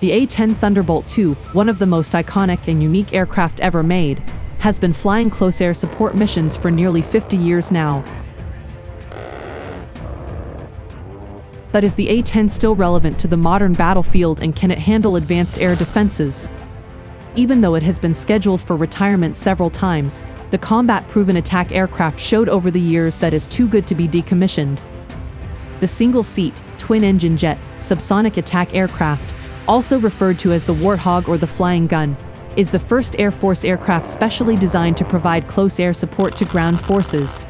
The A-10 Thunderbolt II, one of the most iconic and unique aircraft ever made, has been flying close air support missions for nearly 50 years now. But is the A-10 still relevant to the modern battlefield, and can it handle advanced air defenses? Even though it has been scheduled for retirement several times, the combat-proven attack aircraft showed over the years that is too good to be decommissioned. The single-seat, twin-engine jet, subsonic attack aircraft, also referred to as the Warthog or the Flying Gun, is the first Air Force aircraft specially designed to provide close air support to ground forces.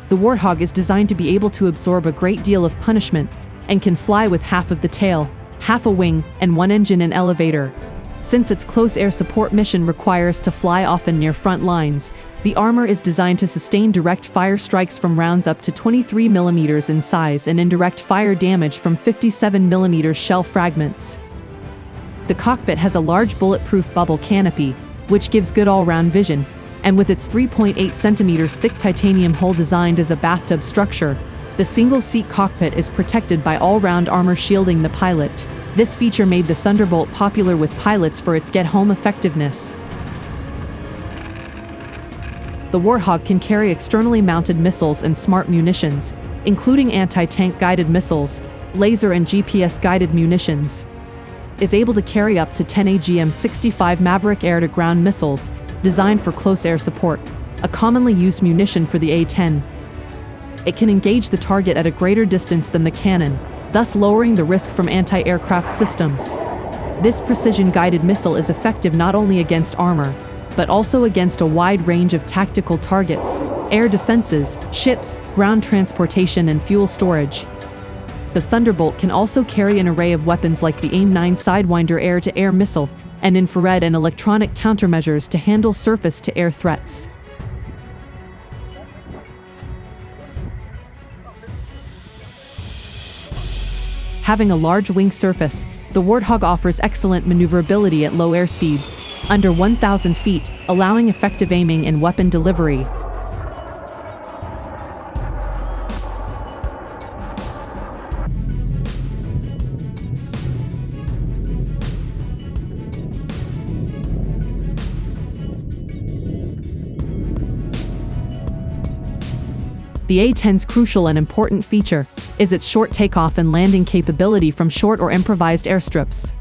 The Warthog is designed to be able to absorb a great deal of punishment and can fly with half of the tail, half a wing, and one engine and elevator. Since its close air support mission requires to fly often near front lines, the armor is designed to sustain direct fire strikes from rounds up to 23 mm in size and indirect fire damage from 57 mm shell fragments. The cockpit has a large bulletproof bubble canopy, which gives good all-round vision, and with its 3.8 cm thick titanium hull designed as a bathtub structure, the single-seat cockpit is protected by all-round armor shielding the pilot. This feature made the Thunderbolt popular with pilots for its get-home effectiveness. The Warthog can carry externally mounted missiles and smart munitions, including anti-tank guided missiles, laser and GPS-guided munitions. Is able to carry up to 10 AGM-65 Maverick air-to-ground missiles, designed for close air support, a commonly used munition for the A-10. It can engage the target at a greater distance than the cannon, thus lowering the risk from anti-aircraft systems. This precision-guided missile is effective not only against armor, but also against a wide range of tactical targets, air defenses, ships, ground transportation, and fuel storage. The Thunderbolt can also carry an array of weapons like the AIM-9 Sidewinder air-to-air missile and infrared and electronic countermeasures to handle surface-to-air threats. Having a large wing surface, the Warthog offers excellent maneuverability at low airspeeds, under 1,000 feet, allowing effective aiming and weapon delivery. The A-10's crucial and important feature is its short takeoff and landing capability from short or improvised airstrips.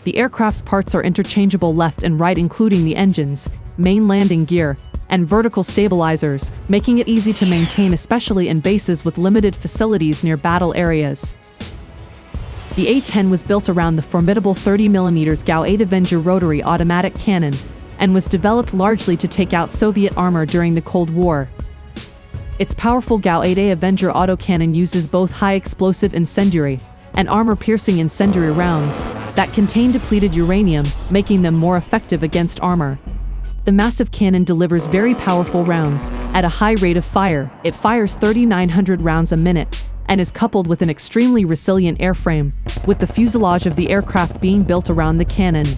The aircraft's parts are interchangeable left and right, including the engines, main landing gear, and vertical stabilizers, making it easy to maintain, especially in bases with limited facilities near battle areas. The A-10 was built around the formidable 30mm GAU-8 Avenger rotary automatic cannon and was developed largely to take out Soviet armor during the Cold War. Its powerful GAU-8A Avenger autocannon uses both high-explosive incendiary and armor-piercing incendiary rounds that contain depleted uranium, making them more effective against armor. The massive cannon delivers very powerful rounds at a high rate of fire. It fires 3,900 rounds a minute and is coupled with an extremely resilient airframe, with the fuselage of the aircraft being built around the cannon.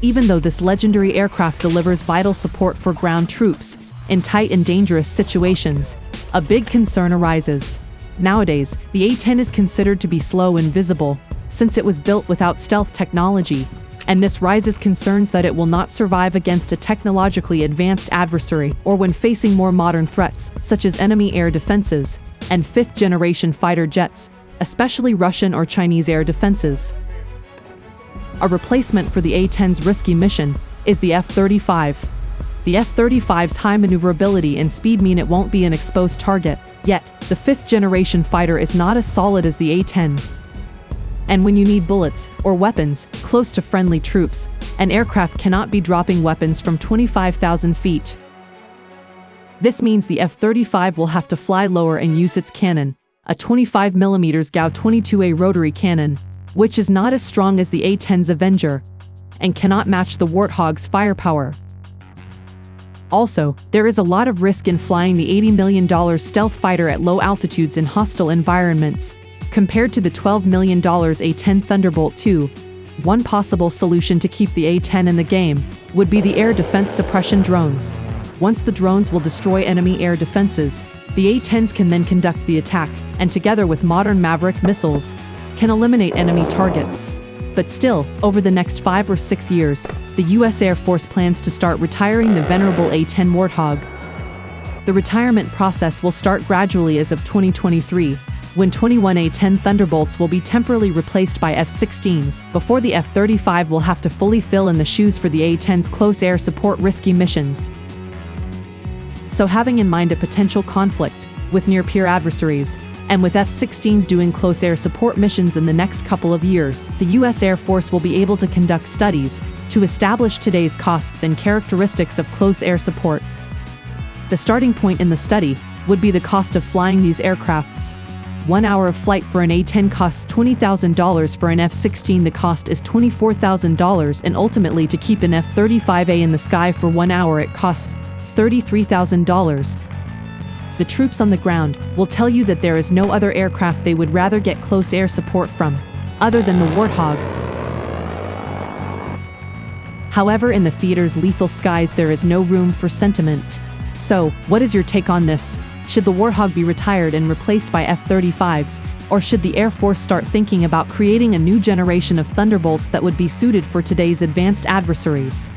Even though this legendary aircraft delivers vital support for ground troops in tight and dangerous situations, a big concern arises. Nowadays, the A-10 is considered to be slow and visible, since it was built without stealth technology, and this raises concerns that it will not survive against a technologically advanced adversary or when facing more modern threats, such as enemy air defenses and fifth-generation fighter jets, especially Russian or Chinese air defenses. A replacement for the A-10's risky mission is the F-35. The F-35's high maneuverability and speed mean it won't be an exposed target, yet the fifth-generation fighter is not as solid as the A-10. And when you need bullets or weapons close to friendly troops, an aircraft cannot be dropping weapons from 25,000 feet. This means the F-35 will have to fly lower and use its cannon, a 25mm GAU-22A rotary cannon, which is not as strong as the A-10's Avenger, and cannot match the Warthog's firepower. Also, there is a lot of risk in flying the $80 million stealth fighter at low altitudes in hostile environments, compared to the $12 million A-10 Thunderbolt II. One possible solution to keep the A-10 in the game would be the air defense suppression drones. Once the drones will destroy enemy air defenses, The A-10s can then conduct the attack, and together with modern Maverick missiles, can eliminate enemy targets. But still, over the next 5 or 6 years, the U.S. Air Force plans to start retiring the venerable A-10 Warthog. The retirement process will start gradually as of 2023, when 21 A-10 Thunderbolts will be temporarily replaced by F-16s, before the F-35 will have to fully fill in the shoes for the A-10's close air support risky missions. So having in mind a potential conflict with near-peer adversaries, and with F-16s doing close air support missions in the next couple of years, the U.S. Air Force will be able to conduct studies to establish today's costs and characteristics of close air support. The starting point in the study would be the cost of flying these aircrafts. 1 hour of flight for an A-10 costs $20,000, for an F-16 the cost is $24,000, and ultimately to keep an F-35A in the sky for 1 hour it costs $33,000. The troops on the ground will tell you that there is no other aircraft they would rather get close air support from, other than the Warthog. However, in the theater's lethal skies there is no room for sentiment. So, what is your take on this? Should the Warthog be retired and replaced by F-35s, or should the Air Force start thinking about creating a new generation of Thunderbolts that would be suited for today's advanced adversaries?